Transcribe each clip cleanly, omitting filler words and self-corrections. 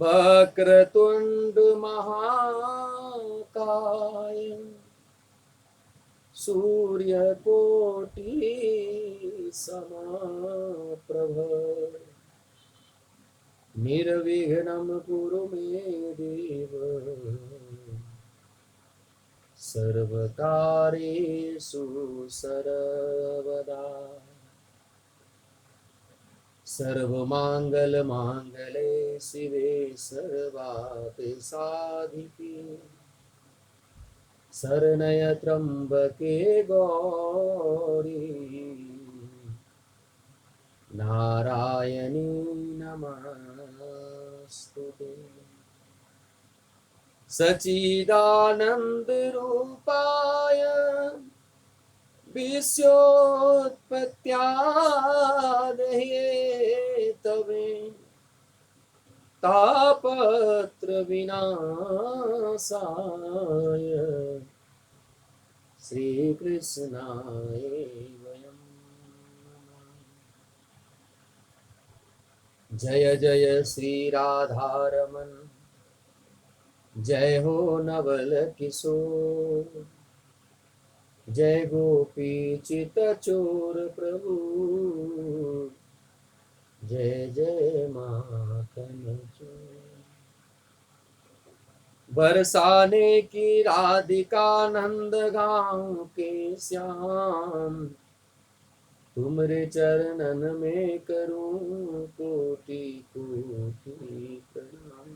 वक्रतुंड महाकाय सूर्यकोटि समप्रभ निर्विघ्नं कुरु मे देव सर्वकार्येषु सर्वदा सर्वमंगलमांगल्ये शिवे सर्वार्थसाधिके शरण्ये त्र्यंबके गौरी नारायणी नमस्तुते सच्चिदानंद रूपाय विश्वोत्पत्त्यादये तवे तापत्र विनाशाय श्रीकृष्णाय वयं नमः। जय जय श्री राधारमण जय हो नवल किशोर जय गोपी चित चोर प्रभु जय जय माखन चोर बरसाने की राधिका नंद गाँव के श्याम तुमरे चरणन में करूं कोटि कोटि प्रणाम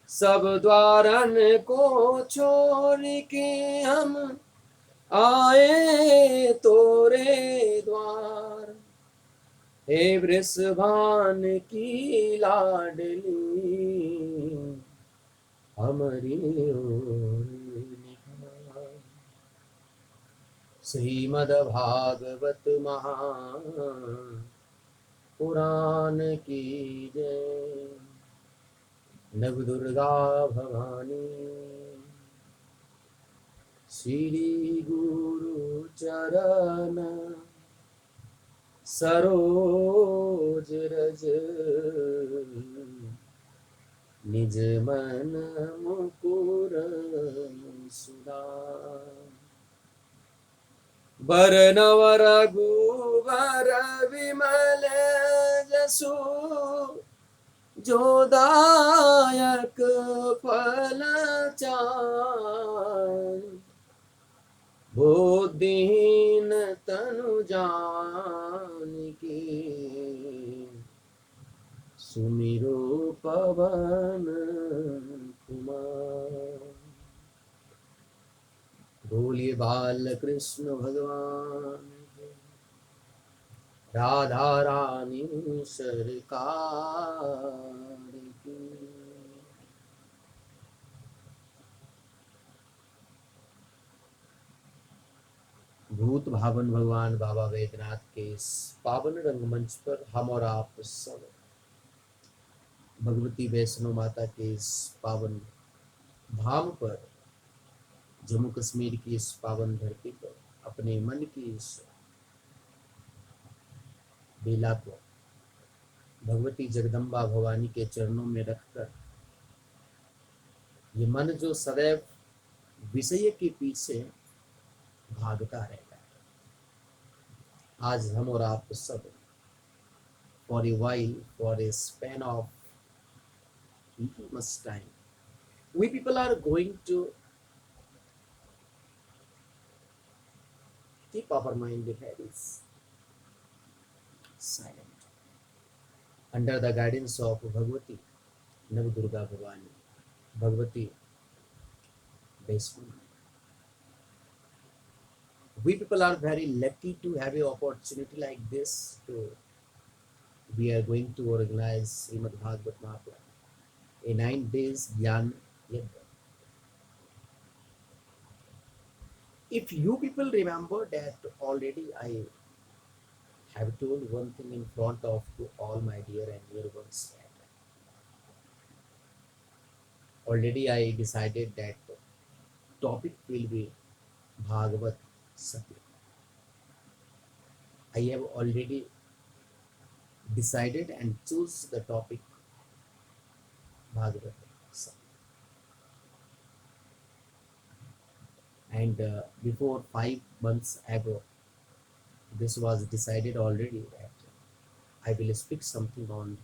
सब द्वारन को छोड़ के हम आए तोरे द्वार हे वृषभान की लाडली हमारी ओर निहार श्रीमद्भागवत महापुराण की जय नव दुर्गा भवानी श्री गुरु चरण सरोज रज निज मन मुकुर सुधार बरनवर रघुवर विमल जसु जो दायक फल चार बुद्धिहीन तनु जानिके सुमिरो पवन कुमार बोलिए बाल कृष्ण भगवान राधा रानी सरकार की भूत भावन भगवान बाबा बैद्यनाथ के इस पावन रंगमंच पर हम और आप सब भगवती वैष्णो माता के इस पावन धाम पर जम्मू कश्मीर की इस पावन धरती पर अपने मन की इस बेला को भगवती जगदम्बा भवानी के चरणों में रखकर ये मन जो सदैव विषय के पीछे भागता रहता है, आज हम और आप सब for a while for a span of much time we people are going to keep our mind very silent under the guidance of Bhagwati Navdurga Bhavani Bhagwati Vaishno. We people are very lucky to have an opportunity like this to we are going to organize Srimad Bhagwat Mahapuran, a 9 days Gyan Yajna. If you people remember that already I have told one thing in front of to all my dear and dear ones that already I decided that topic will be Bhagwat sati. I have already decided and choose the topic Bhagwat. And before 5 months ago, this was decided already that I will speak something on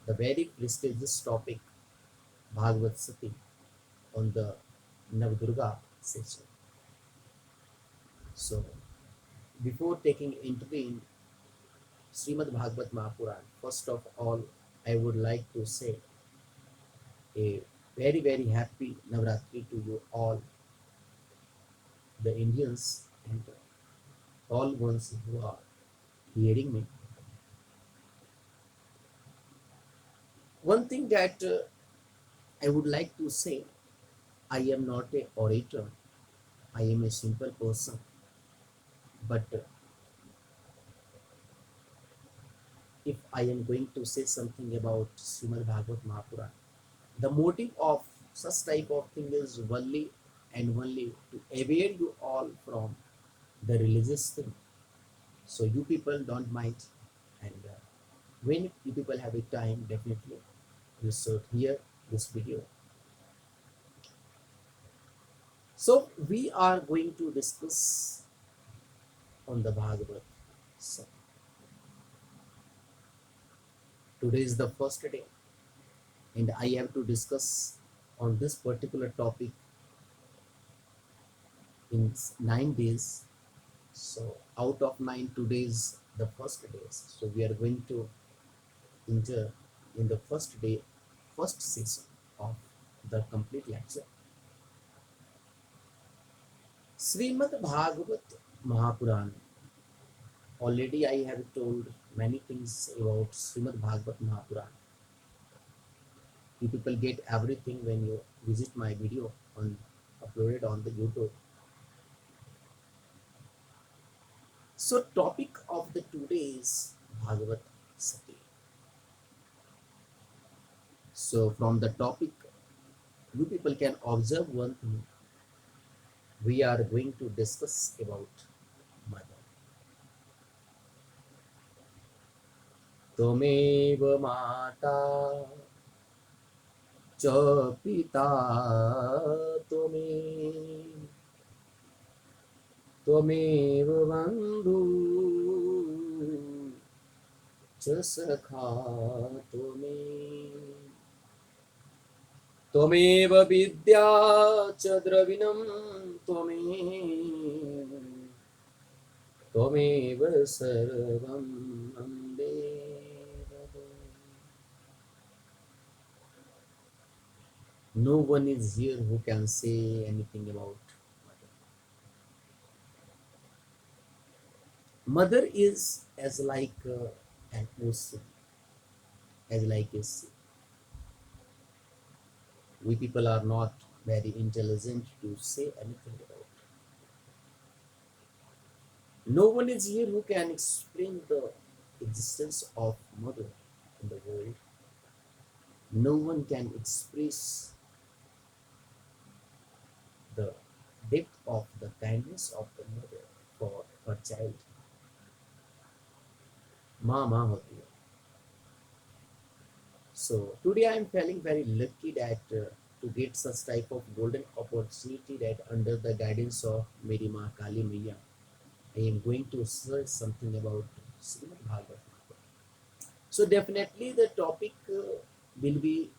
the very prestigious topic Bhagwat Sati on the Navdurga session. So, before taking into the Srimad Bhagwat Mahapuran, first of all, I would like to say a very very happy Navratri to you all, the Indians and all ones who are hearing me. One thing that I would like to say, I am not a orator, I am a simple person, but if I am going to say something about Srimad Bhagwat Mahapuran, the motive of such type of thing is only and only to aware you all from the religious thing. So you people don't mind, and when you people have a time, definitely you should hear this video. So we are going to discuss on the Bhagavad. So today is the first day, and I have to discuss on this particular topic in 9 days. So out of 9, today is the first days. So we are going to enter in the first day, first session of the complete lecture. Srimad Bhagwat Mahapuran. Already I have told many things about Srimad Bhagwat Mahapuran. You people get everything when you visit my video on uploaded on the YouTube. So topic of the today's Bhagavad Sati. So from the topic, you people can observe one thing. We are going to discuss about mother. Tomev mata cha pita tome त्वमेव बन्धु च सखा त्वमेव त्वमेव विद्या च द्रविणं त्वमेव त्वमेव सर्वं मम देव. No one is here who can say anything about mother. Mother is as like an ocean, as like a sea. We people are not very intelligent to say anything about. No one is here who can explain the existence of mother in the world. No one can express the depth of the kindness of the mother for her child. माँ होती है. So today I am feeling very lucky that to get such type of golden opportunity that under the guidance of Meri Ma Kali Maiya, I am going to search something about Srimad Bhagavatam. So definitely the topic will be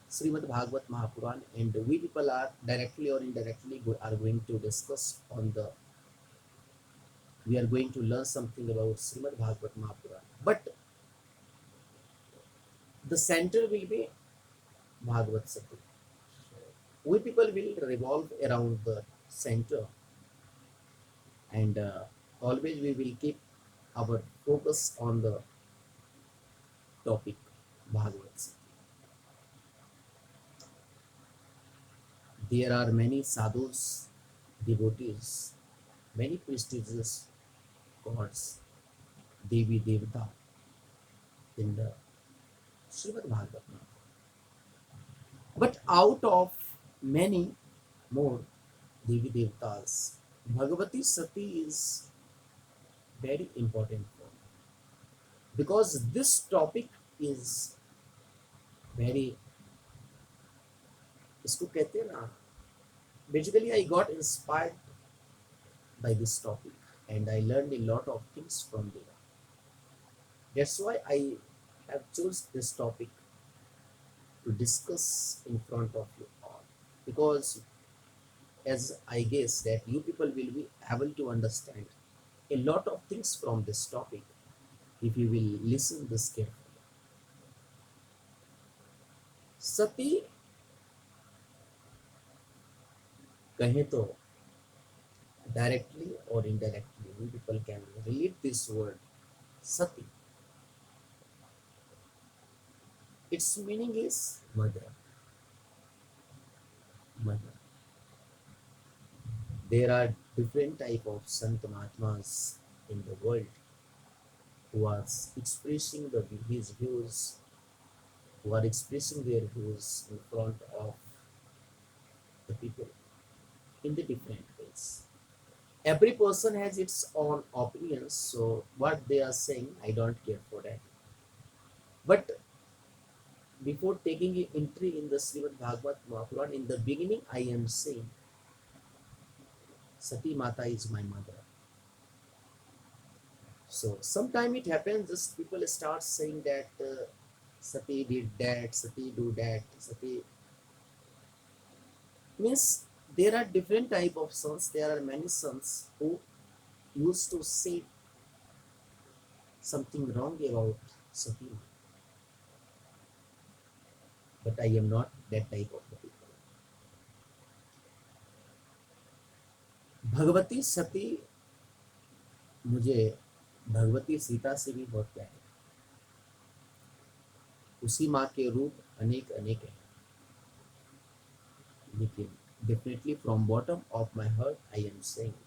Srimad Bhagwat Mahapuran, and we people are directly or indirectly are going to discuss on the. We are going to learn something about Srimad Bhagwat Mahapuran, but the center will be Bhagavad Sati. We people will revolve around the center, and always we will keep our focus on the topic Bhagavad Sati. There are many sadhus, devotees, many prestigious gods, Devi Devata in the Srimad Bhagavatam. But out of many more Devi Devatas, Bhagavati Sati is very important for me, because this topic is very इसको कहते हैं ना, basically I got inspired by this topic and I learned a lot of things from there. That's why I have chose this topic to discuss in front of you all, because as I guess that you people will be able to understand a lot of things from this topic if you will listen this carefully. सती कहें तो directly or indirectly we people can relate this word sati. Its meaning is mother. Mother. There are different type of Sant Mahatmas in the world who are expressing his views, who are expressing their views in front of the people in the different ways. Every person has its own opinions, so what they are saying, I don't care for that. But before taking an entry in the Srimad Bhagwat Mahapuran, in the beginning, I am saying Sati Mata is my mother. So sometime it happens, just people start saying that Sati did that, Sati do that, Sati means there are different type of sons. There are many sons who used to say something wrong about Sati, but I am not that type of the people. Bhagwati सती मुझे भगवती सीता से भी बहुत प्यार है। उसी माँ के रूप अनेक अनेक हैं, लेकिन definitely from bottom of my heart I am saying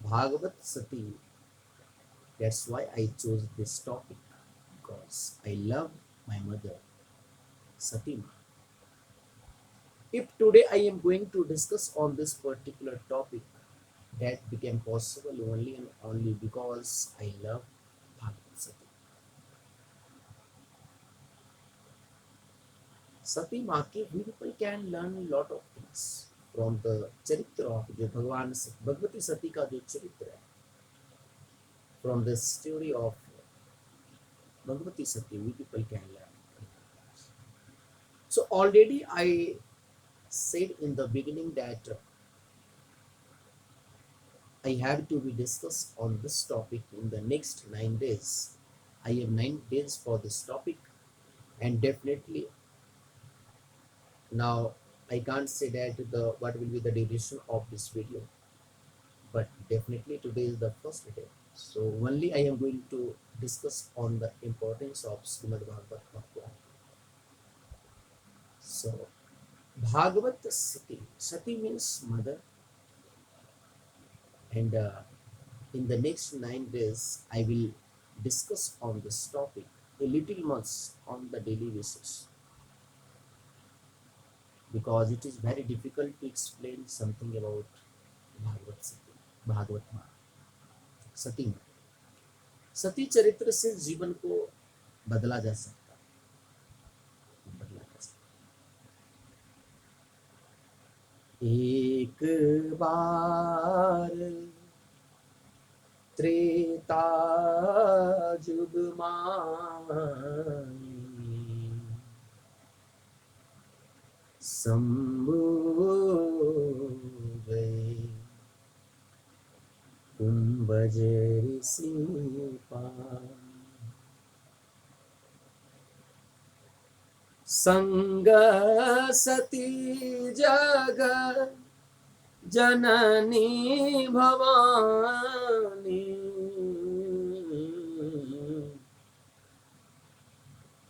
Bhagavad Sati. That's why I chose this topic, because I love my mother Sati Ma. If today I am going to discuss on this particular topic, that became possible only and only because I love Bhagavad Sati. Sati माँ के we people can learn a lot of things from the चरित्र of जो भगवान भगवती सती का जो चरित्र है, from the story of Bhagwati Sati we people can learn. So already I said in the beginning that I have to be discussed on this topic in the next 9 days. I have 9 days for this topic, and definitely now I can't say that what will be the duration of this video, but definitely today is the first day. So only I am going to discuss on the importance of Srimad Bhagavad Gita. So Bhagavad Sati. Sati means mother, and in the next 9 days I will discuss on this topic a little much on the daily basis, because it is very difficult to explain something about Bhagavad Sati, Bhagavad Ma, Sati Ma. सती चरित्र से जीवन को बदला जा सकता है, बदला जा सकता है। एक बार त्रेता जुग माई शंभु गए कुंभज ऋषि संग सती जग जननी भवानी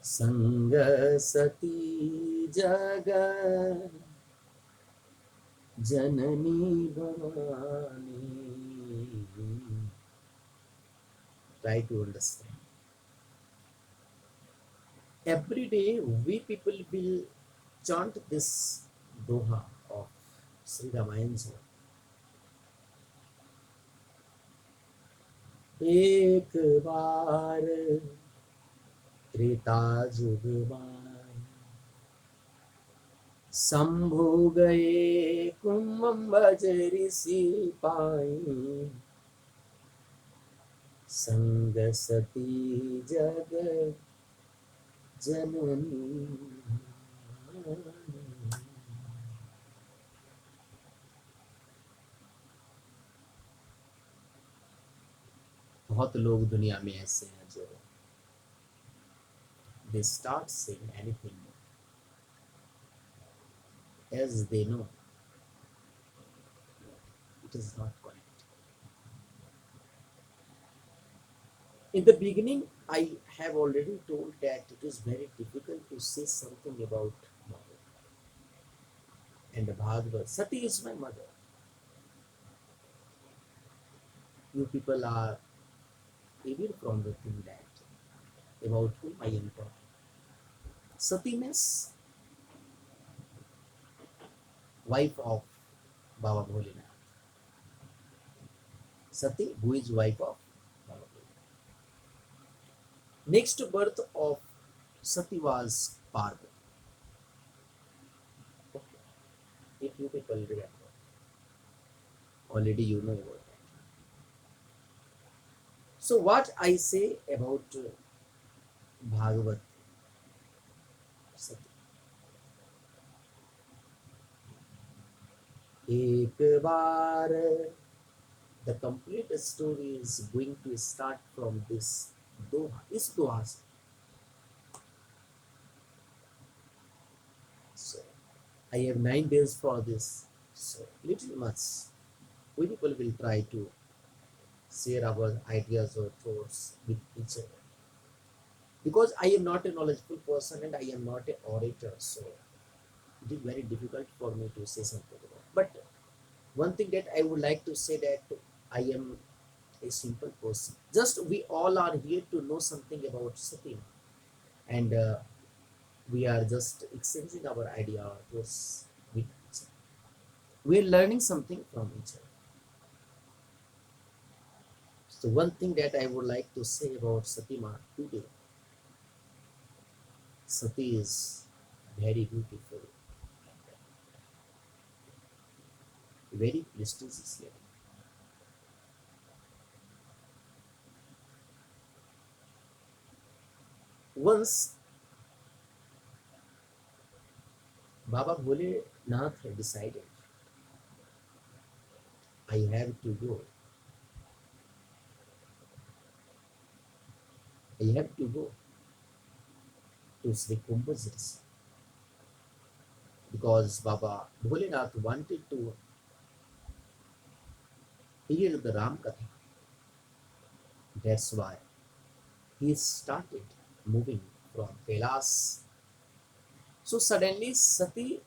संग सती जग जननी Bhavani. Try to understand. Every day we people will chant this doha of Sri Ramayan's. एक बार त्रेता जुग माई शंभु गए कुंभज ऋषि पाई, संग सती जग जननी। बहुत लोग दुनिया में ऐसे हैं जो they start saying anything as they know it is not correct. In the beginning, I have already told that it is very difficult to say something about mother and Bhagwat. Sati is my mother. You people are aware from the thing that about whom I am talking. Sati means wife of Baba Bholenath. Sati, who is wife of Baba Bholenath. Next birth of Sati was Parvati. Okay. If you people remember, already you know about that. So what I say about Bhagwat Sati. एक बार, the complete story is going to start from this doha, इस दोहा से. So I have 9 days for this. So little much we people will try to share our ideas or thoughts with each other. Because I am not a knowledgeable person and I am not an orator, so it is very difficult for me to say something about. But one thing that I would like to say that I am a simple person. Just we all are here to know something about Sati, and we are just exchanging our idea or thoughts with each other. We are learning something from each other. So one thing that I would like to say about Satima today, Sati is very beautiful, very prestigious lady. Once Baba Bholenath had decided, I have to go. I have to go to Sri Kumbh's, because Baba Bholenath wanted to hear the Ram Katha. That's why he started moving from Kailas. So suddenly Sati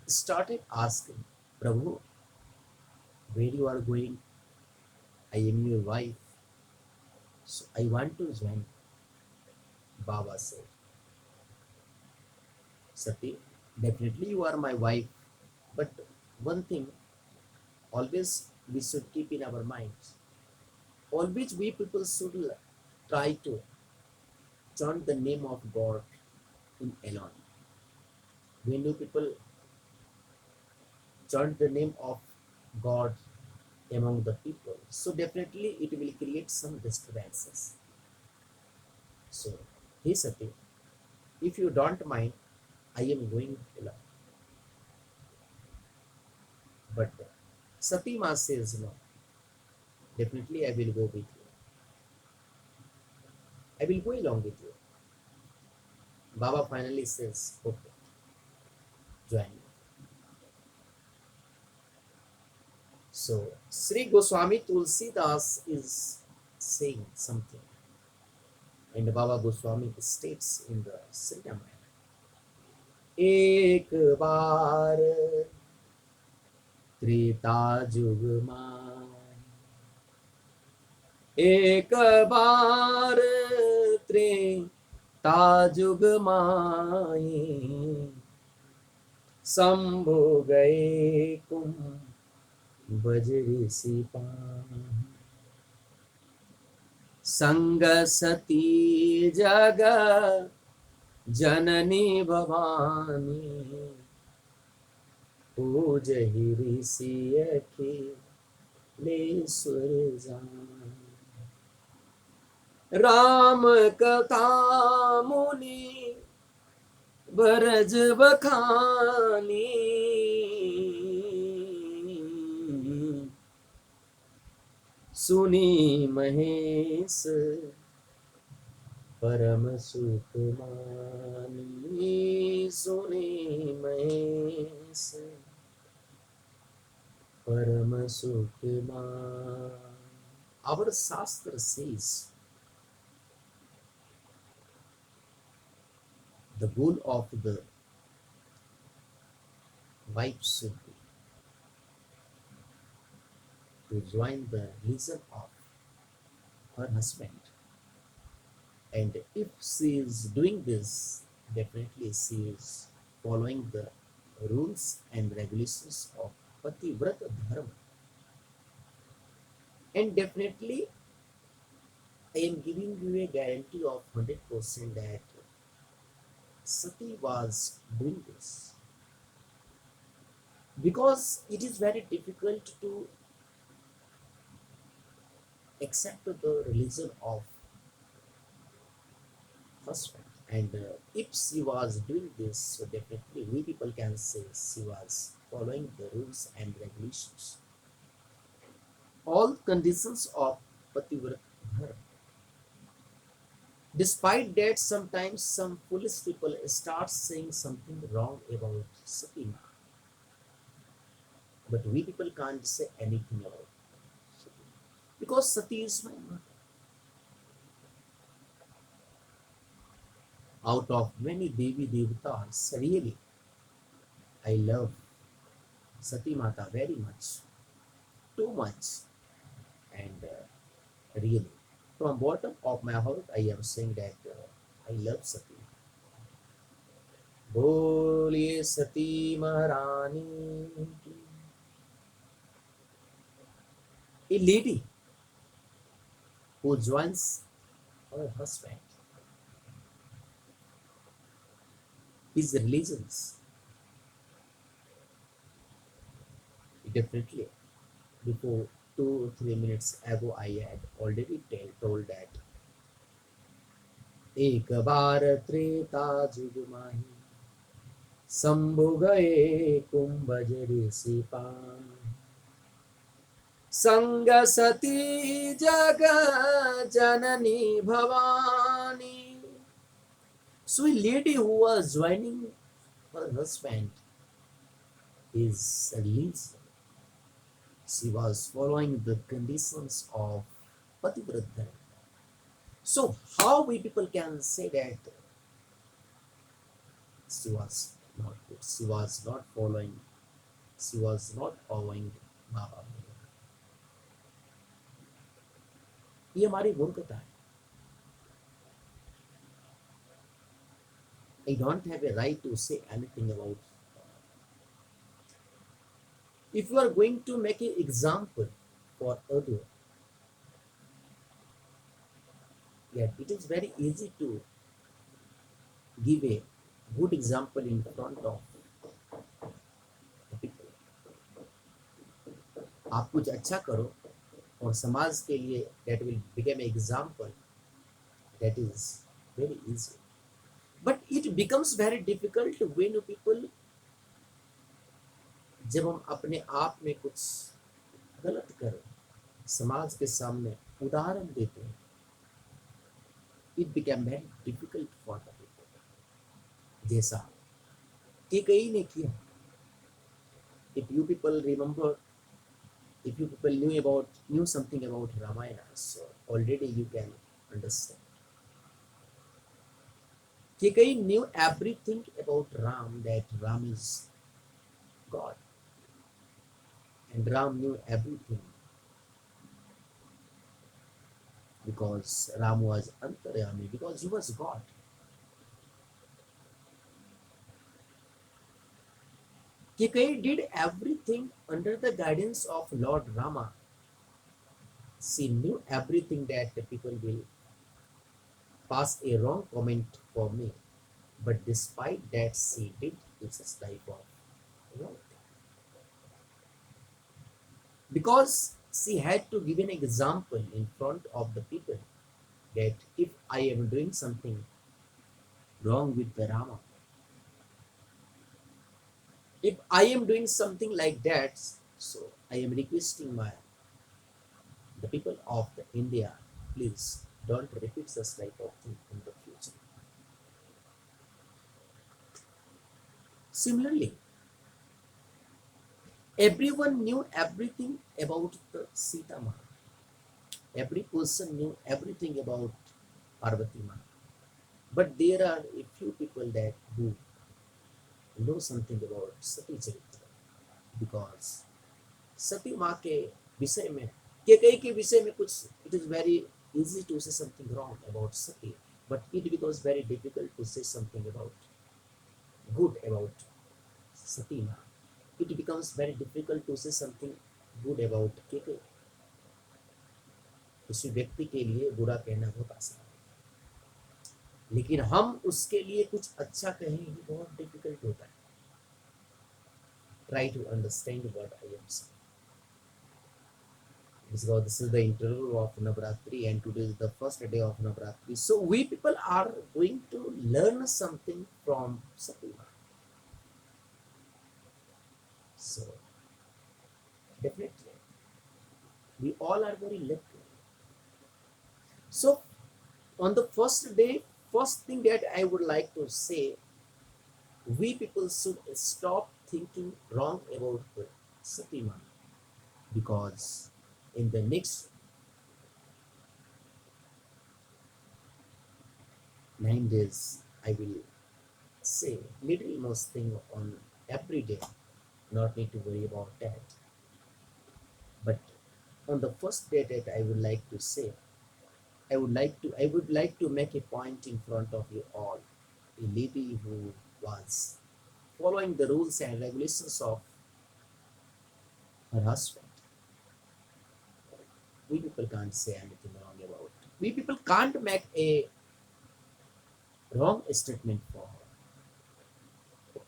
started asking, Prabhu, where you are going? I am your wife. So I want to join. Baba said, Sati, definitely you are my wife. But one thing always we should keep in our minds. Always we people should try to chant the name of God in alone. When you people chant the name of God among the people, so definitely it will create some disturbances. So, he Sati, if you don't mind, I am going alone. But Sati Ma says, no, definitely I will go with you. I will go along with you. Baba finally says, okay, join me. So, Sri Goswami Tulsidas is saying something, and Baba Goswami states in the Sri Ramayana, एक बार त्रेता जुग my, एक बार त्रेता जुग माए, शंभु गए कुंभज ऋषि पाए, संग सती जग जननी भवानी, पूजहि ऋषि अखिलेश्वर जान। राम कथा मुनि भरज बखानी, सुनी महेश परम सुख मानी, सुनी महेश परम सुख मान। Our Shastra says the goal of the wife should be to join the religion of her husband, and if she is doing this, definitely she is following the rules and regulations of Pativrata Dharma, and definitely I am giving you a guarantee of 100% that Sati was doing this, because it is very difficult to accept the religion of husband. And if she was doing this, so definitely we people can say she was following the rules and regulations, all conditions of Pativrata Dharma. Despite that, sometimes some foolish people start saying something wrong about Sati, but we people can't say anything about Sati, because Sati is my mother. Out of many Devi Devatas, really, I love Sati Mata very much, too much, and really, from bottom of my heart, I am saying that I love Sati. बोलिए सती महारानी की। A lady who joins her husband, his religions, definitely. Before 2 3 minutes ago, I had already told that एक बार त्रेता जुग माही शंभु गए कुंभज ऋषि पान, संग सती जग जननी Bhavani. So a lady who was joining her husband is released. She was following the conditions of Pativrata. So how we people can say that she was not good, she was not following, she was not following Baba? ये हमारी मूर्खता है. I don't have a right to say anything about. If you are going to make an example for other, yet it is very easy to give a good example in front of the people. आप कुछ अच्छा करो और समाज के लिए that will become an example, that is very easy. But it becomes very difficult when people, जब हम अपने आप में कुछ गलत करें, समाज के सामने उदाहरण देते हैं, it became very difficult for the people. जैसा कि कई ने किया. If you people remember, if you people knew something about Ramayana, so already you can understand. कि कई knew everything about Ram, that Ram is God, and Ram knew everything because Ram was Antaryami, because he was God. कि कई did everything under the guidance of Lord Rama. She knew everything that the people will pass a wrong comment for me, but despite that she did this type of wrong thing. because she had to give an example in front of the people that if I am doing something wrong with the Rama, if I am doing something like that, so I am requesting the people of the India, please don't repeat such type of thing in the future. Similarly, everyone knew everything about the Sita Ma. Every person knew everything about Parvati Ma. But there are a few people that who know something about Sati Charitra, because सती माँ के विषय में केकई के विषय में कुछ it is very easy to say something wrong about Sati, but it becomes very difficult to say something about good about Sati Ma. It becomes very difficult to say something good about Kaikeyi. किसी व्यक्ति के लिए बुरा कहना बहुत आसान है, लेकिन हम उसके लिए कुछ अच्छा कहें ये बहुत डिफिकल्ट होता है. Try to understand what I am saying. Because this is the interval of Navratri and today is the first day of Navratri. So we people are going to learn something from Satima. So definitely we all are very lucky. So on the first day, first thing that I would like to say, we people should stop thinking wrong about the Satima, because in the next 9 days I will say little most thing on every day, not need to worry about that. But on the first day that I would like to say, I would like to make a point in front of you all. A lady who was following the rules and regulations of her husband. We people can't say anything wrong about. We people can't make a wrong statement for her.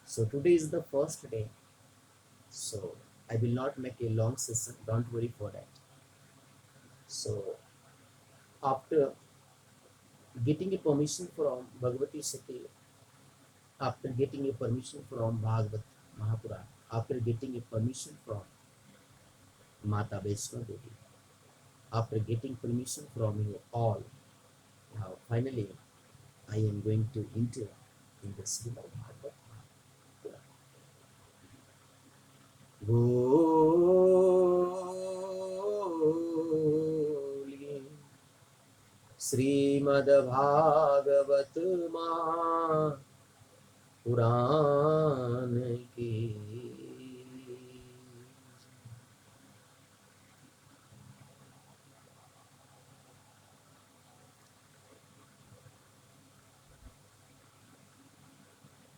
So today is the first day. So I will not make a long session. Don't worry for that. So after getting a permission from Bhagwati Sati, after getting a permission from Bhagwat Mahapuran, after getting a permission from Mata Vaishno Devi, after getting permission from you all, now finally I am going to enter in the Srimad Bhagwat Mahapuran. Goli Srimad Bhagwat Mahapuran ki.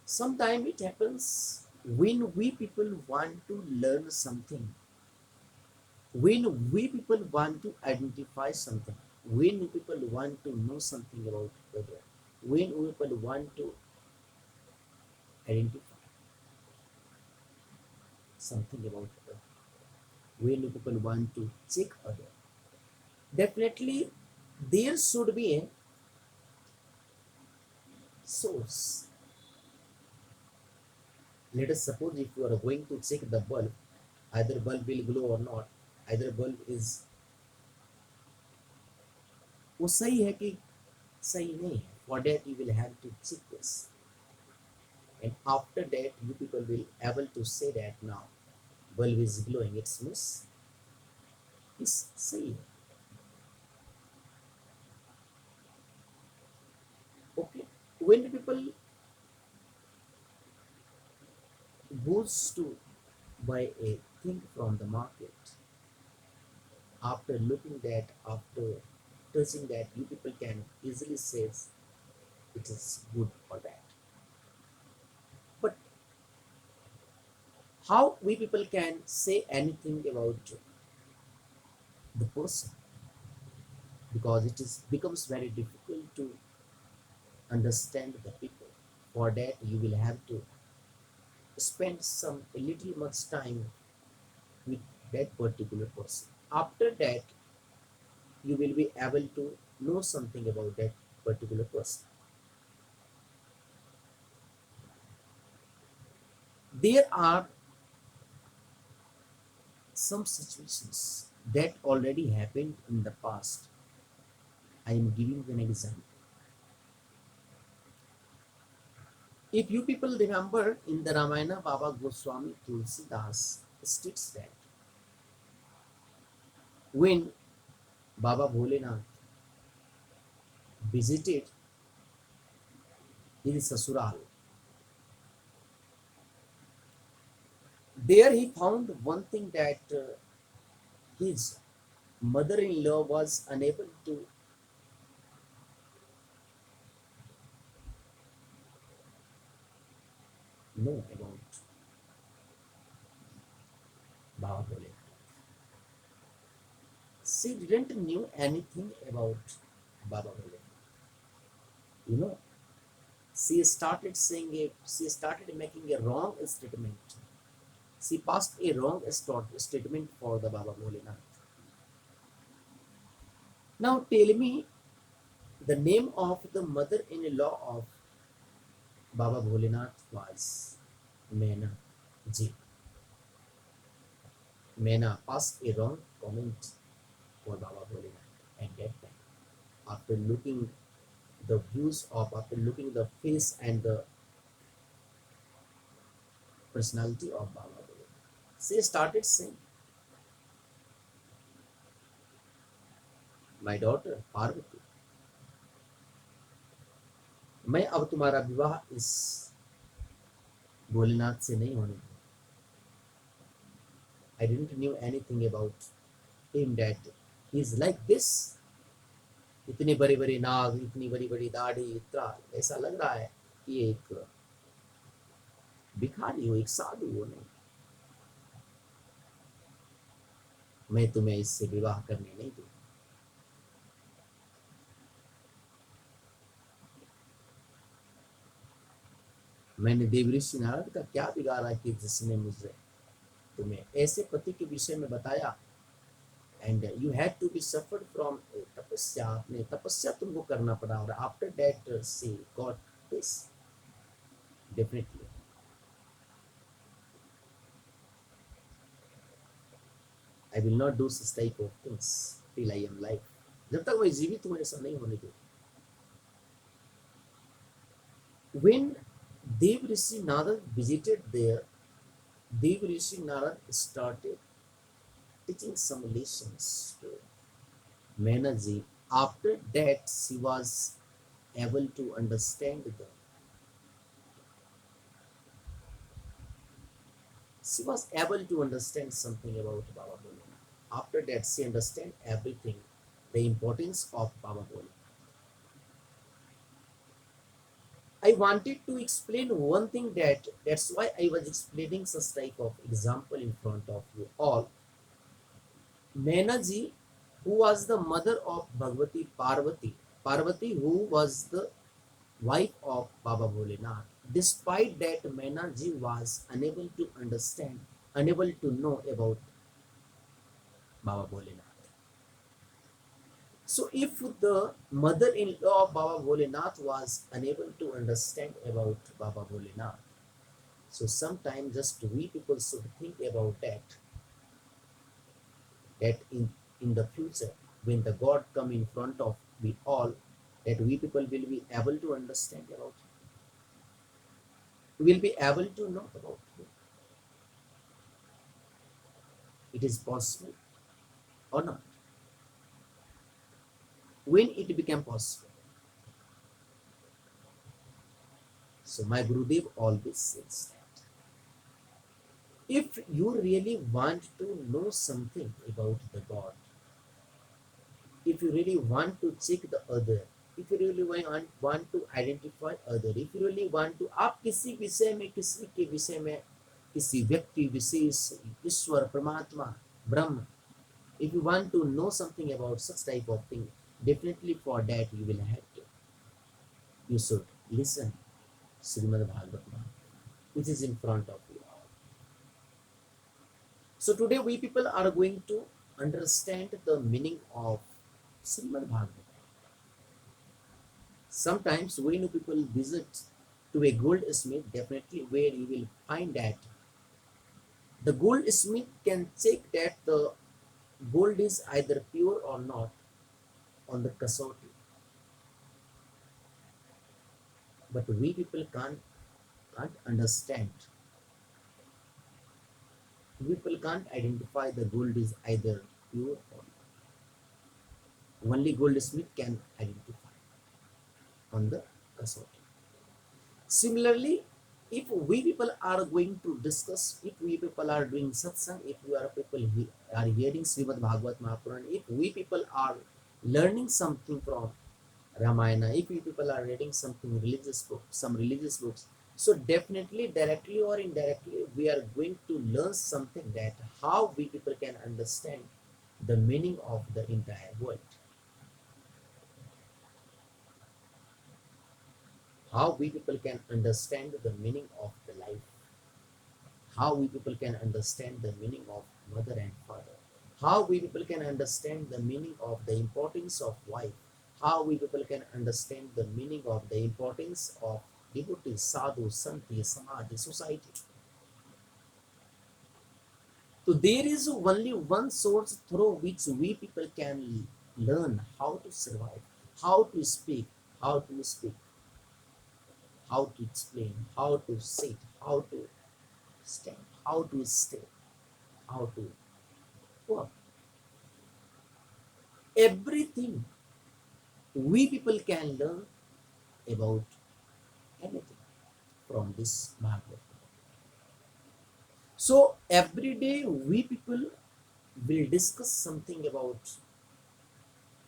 Sometimes it happens when we people want to learn something, when we people want to identify something, when people want to know something about other, when we people want to identify something about other, when people want to check other, definitely there should be a source. Let us suppose if you are going to check the bulb, either bulb will glow or not, either bulb is वो सही है कि सही नहीं है. For that you will have to check this, and after that you people will able to say that now bulb is glowing, it means it's सही है. Okay, when people goes to buy a thing from the market, after looking that, after touching that, you people can easily say it is good or bad. But how we people can say anything about the person, because it is becomes very difficult to understand the people. For that you will have to spend some a little much time with that particular person. After that, you will be able to know something about that particular person. There are some situations that already happened in the past. I am giving you an example. If you people remember in the Ramayana, Baba Goswami Tulsidas states that when Baba Bholenath visited his sasural, there he found one thing that his mother-in-law was unable to know about Baba Bholenath. She didn't knew anything about Baba Bholenath. You know, she started making a wrong statement. She passed a wrong statement for the Baba Bholenath. Now tell me the name of the mother-in-law of Baba Bholenath was Mena Ji. Mena passed a wrong comment for Baba Bholenath at that time. After looking after looking the face and the personality of Baba Bholenath, she started saying, "My daughter Parvati, मैं अब तुम्हारा विवाह इस भोलेनाथ से नहीं होने दूंगा." I didn't knew anything about him that he's like this. इतने बड़े बड़े नाग, इतनी बड़ी बड़ी दाढ़ी, इतना ऐसा लग रहा है कि एक भिखारी हो, एक साधु हो। नहीं, मैं तुम्हें इससे विवाह करने नहीं दूंगा। मैंने देव ऋषि नारद का क्या बिगाड़ा कि जिसने मुझे तुम्हें ऐसे पति के विषय में बताया। And you had to be suffered from तपस्या, अपने तपस्या तुमको करना पड़ा। और after that she got this. Definitely I will not do this type of things till I am life. जब तक मैं जीवित हूं ऐसा नहीं होने दूंगा। When Dev Rishi Narad visited there, Dev Rishi Narad started teaching some lessons to Meena ji. After that, she was able to understand something about Baba Bholenath. After that, she understand everything, the importance of Baba Bholenath. I wanted to explain one thing that's why I was explaining such type of example in front of you all. Meena ji, who was the mother of Bhagwati Parvati, who was the wife of Baba Bholenath. Despite that, Meena ji was unable to understand, unable to know about Baba Bholenath. So if the mother-in-law of Baba Bholenath was unable to understand about Baba Bholenath, so sometimes just we people should think about that in the future, when the God come in front of we all, that we people will be able to understand about him. We will be able to know about him. It is possible or not. When it became possible. So my Gurudev always says that if you really want to know something about the God, if you really want to check the other, if you really want to identify other, if you really want to, आप किसी विषय में, किसी के विषय में, किसी व्यक्ति विशेष, ईश्वर, परमात्मा, ब्रह्म, if you want to know something about such type of thing, definitely for that you should listen Srimad Bhagwat, which is in front of you. So today we people are going to understand the meaning of Srimad Bhagavatam. Sometimes when you people visit to a goldsmith, definitely where you will find that the goldsmith can check that the gold is either pure or not on the kasauti, but we people can't understand. People can't identify the gold is either pure or not. Only goldsmith can identify on the kasauti. Similarly, if we people are going to discuss, if we people are doing satsang, if we are people are hearing Srimad Bhagwat Mahapuran, if we people are learning something from Ramayana, if we people are reading something religious book, some religious books, so definitely, directly or indirectly, we are going to learn something that how we people can understand the meaning of the entire world, how we people can understand the meaning of the life, how we people can understand the meaning of mother and father, how we people can understand the meaning of the importance of wife, how we people can understand the meaning of the importance of devotees, sadhu, santi, samadhi, society. So there is only one source through which we people can learn how to survive, how to speak, how to speak, how to explain, how to sit, how to stand, how to stay, how to work. Everything we people can learn about anything from this Bhagavad. So every day we people will discuss something about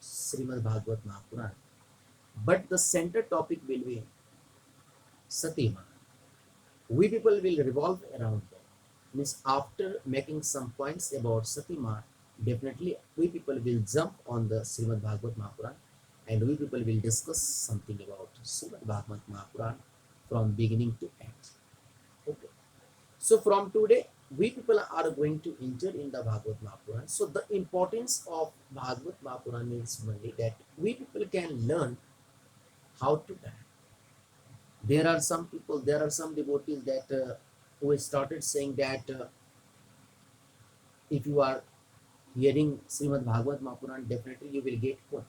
Srimad Bhagavad Mahapuran, but the center topic will be Sati. We people will revolve around that. Means after making some points about Satima, definitely we people will jump on the Srimad Bhagavad Mahapuran and we people will discuss something about Srimad Bhagavad Mahapuran from beginning to end. Okay. So from today, we people are going to enter in the Bhagavad Mahapuran. So the importance of Bhagavad Mahapuran means only that we people can learn how to die. There are some people, there are some devotees that who started saying that if you are hearing Srimad Bhagavad Mahapuran, definitely you will get pun.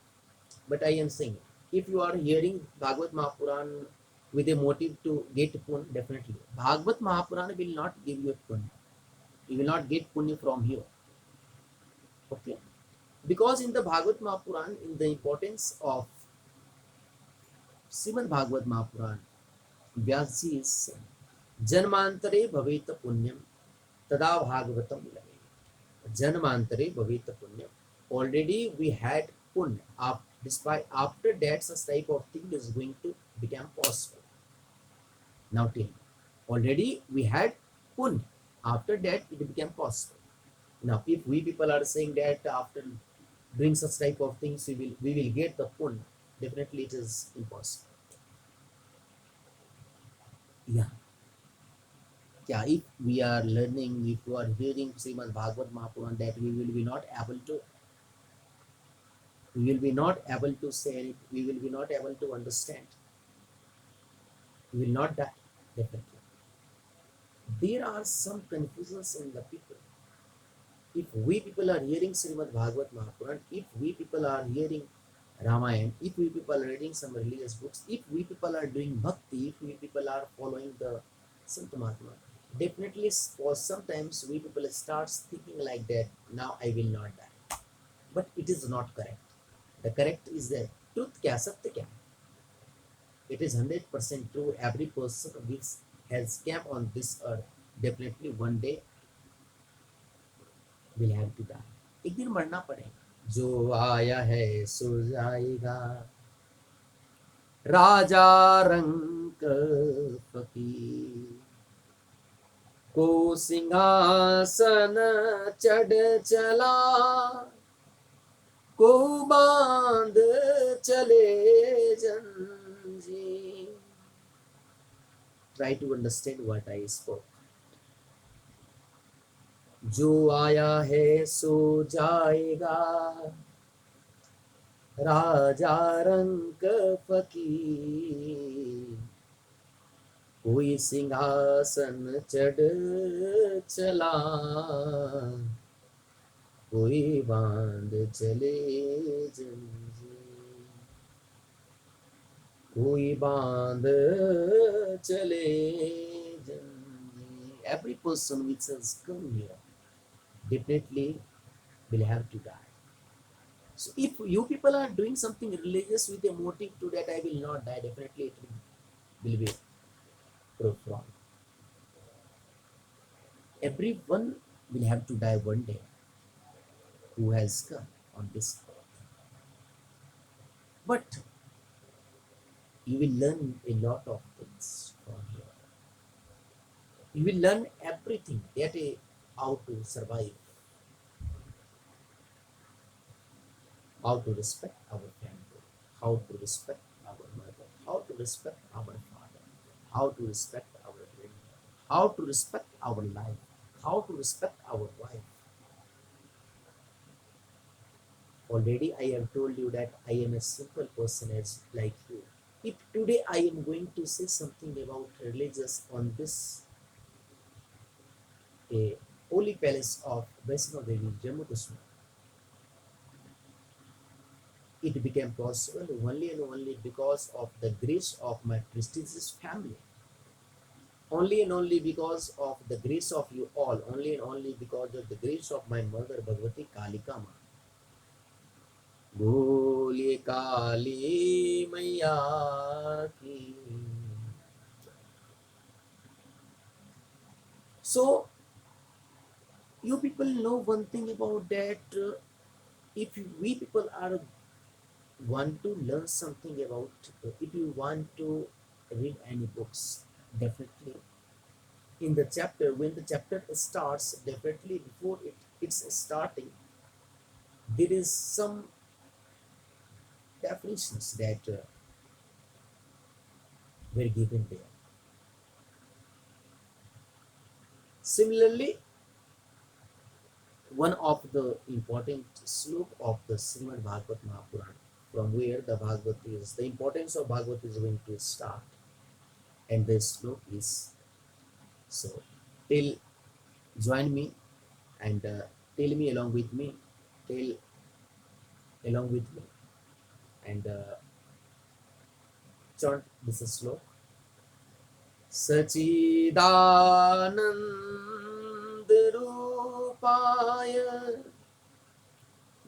But I am saying, if you are hearing Bhagavad Mahapuran with a motive to get pun, definitely Bhagavad Mahapuran will not give you a pun. You will not get punya from here. Okay, because in the Bhagavad Mahapuran, in the importance of Srimad Bhagavad Mahapuran, Vyasji is saying, Janmantare bhaveta punyam tada bhagavatam lage. Janmantare bhaveta punyam. Already we had punya. Despite after that, such type of thing is going to become possible. Now tell me. Already we had punya. After that, it became possible. Now, if we people are saying that after doing such type of things, we will get the punya, definitely it is impossible. Yeah. Yeah, if we are learning, if you are hearing Srimad Bhagavad Mahapuran, that we will be not able to say it, we will be not able to understand, we will not die, definitely. There are some confusions in the people. If we people are hearing Srimad Bhagavad Mahapuran, if we people are hearing Ramayana, if we people are reading some religious books, if we people are doing bhakti, if we people are following the Sant Mahatma, definitely for sometimes we people start thinking like that, now I will not die. But it is not correct. The correct is the truth kya, satya kya. It is 100% true. Every person which has came on this earth, definitely one day will have to die. एक दिन मरना पड़ेगा. जो आया है सो जाएगा. राजा रंग फकीर को सिंहासन चढ़ चला को बांध चले जंजीर. Try to understand what I spoke. जो आया है सो जाएगा, राजा रंग फकीर, कोई सिंहासन चढ़ चला, कोई बांध चले जंजीर, कोई बांध चले जंजीर. Every person which has come here definitely will have to die. So if you people are doing something religious with a motive to that I will not die, definitely it will be proved wrong. Everyone will have to die one day who has come on this earth. But you will learn a lot of things from here. You will learn everything that how to survive, how to respect our family, how to respect our mother, how to respect our father, how to respect our grandmother, how to respect our life, how to respect our wife. Already I have told you that I am a simple person as like you. If today I am going to say something about religious on this a holy palace of Vaishno Devi Jammu, Kashmir, it became possible only and only because of the grace of my prestigious family. Only and only because of the grace of you all. Only and only because of the grace of my mother Bhagwati Kalika Ma. बोलिए काली मैया की. So you people know one thing about that. If we people are want to learn something about, if you want to read any books, definitely in the chapter, when the chapter starts, definitely before it's starting, there is some definitions that were given there. Similarly, one of the important slok of the Srimad Bhagwat Mahapuran, from where the Bhagavad is, the importance of Bhagavad is going to start, and the slok is so. Tell, join me and tell me along with me, tell along with me, and chant this slok. Sachidanand रूपाय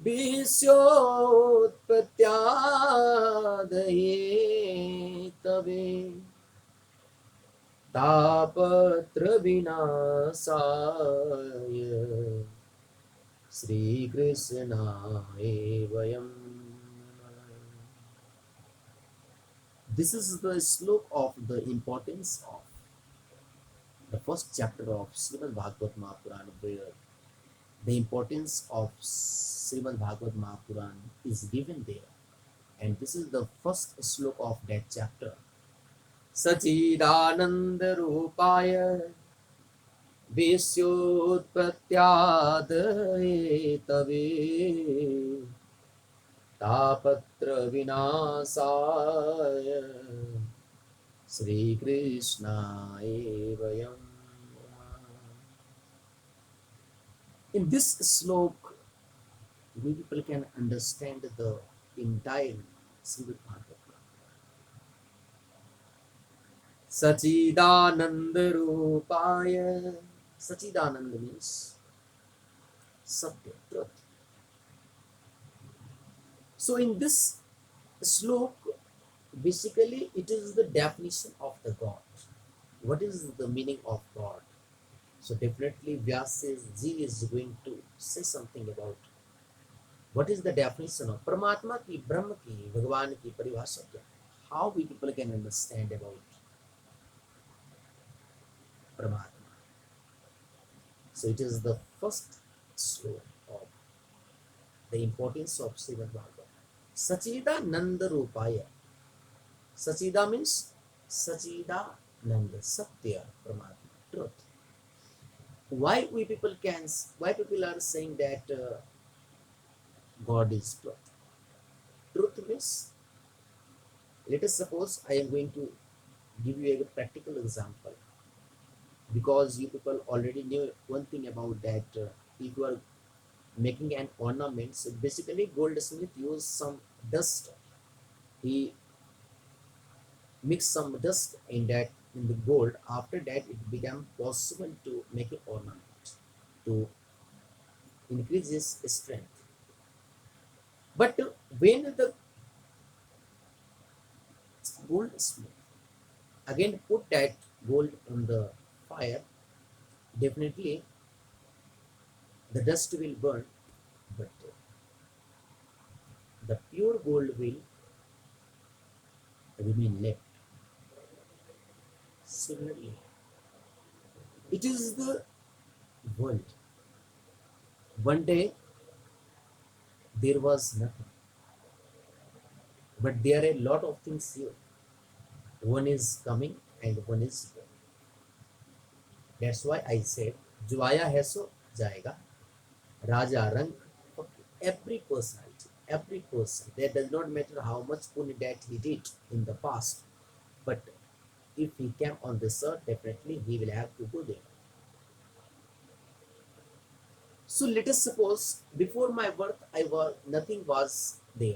विश्वोत्पत्त्यादये तवे तापत्र विनाशाय श्रीकृष्णाय वयम्. This is the slok of the importance of the first chapter of Srimad Bhagwat Mahapuran, where the importance of Srimad Bhagwat Mahapuran is given there. And this is the first slok of that chapter. Sachidananda Rupaya Visyotpatyadaye Tave Tapatra Vinasaya Sri Krishna Evayam. In this slok, we people can understand the entire Srimad Bhagavatam. Sachidananda Rupaya. Sachidananda means Satya, truth. So in this slok, basically it is the definition of the God. What is the meaning of God? So definitely Vyasa ji is going to say something about what is the definition of Paramatma ki, Brahma ki, Bhagwan ki paribhasha kya? How we people can understand about Paramatma. So it is the first slok of the importance of Srimad Bhagavatam. Sachida Nanda Rupaya. Sachida means Sachida Nanda, Satya, Paramatma, truth. why people are saying that God is truth. Truth means, let us suppose I am going to give you a practical example, because you people already knew one thing about that. If you are making an ornament, so basically goldsmith use some dust. He mix some dust in that, in the gold. After that it became possible to make an ornament, to increase its strength. But when the goldsmith again put that gold on the fire, definitely the dust will burn, but the pure gold will remain left. Similarly, it is the world. One day there was nothing, but there are a lot of things here. One is coming and one is going. That's why I said, जो आया है सो जाएगा. Raja Rang, every personality, every person. That does not matter how much punya that he did in the past, but if he came on this earth, definitely he will have to go there. So let us suppose before my birth, I was nothing was there.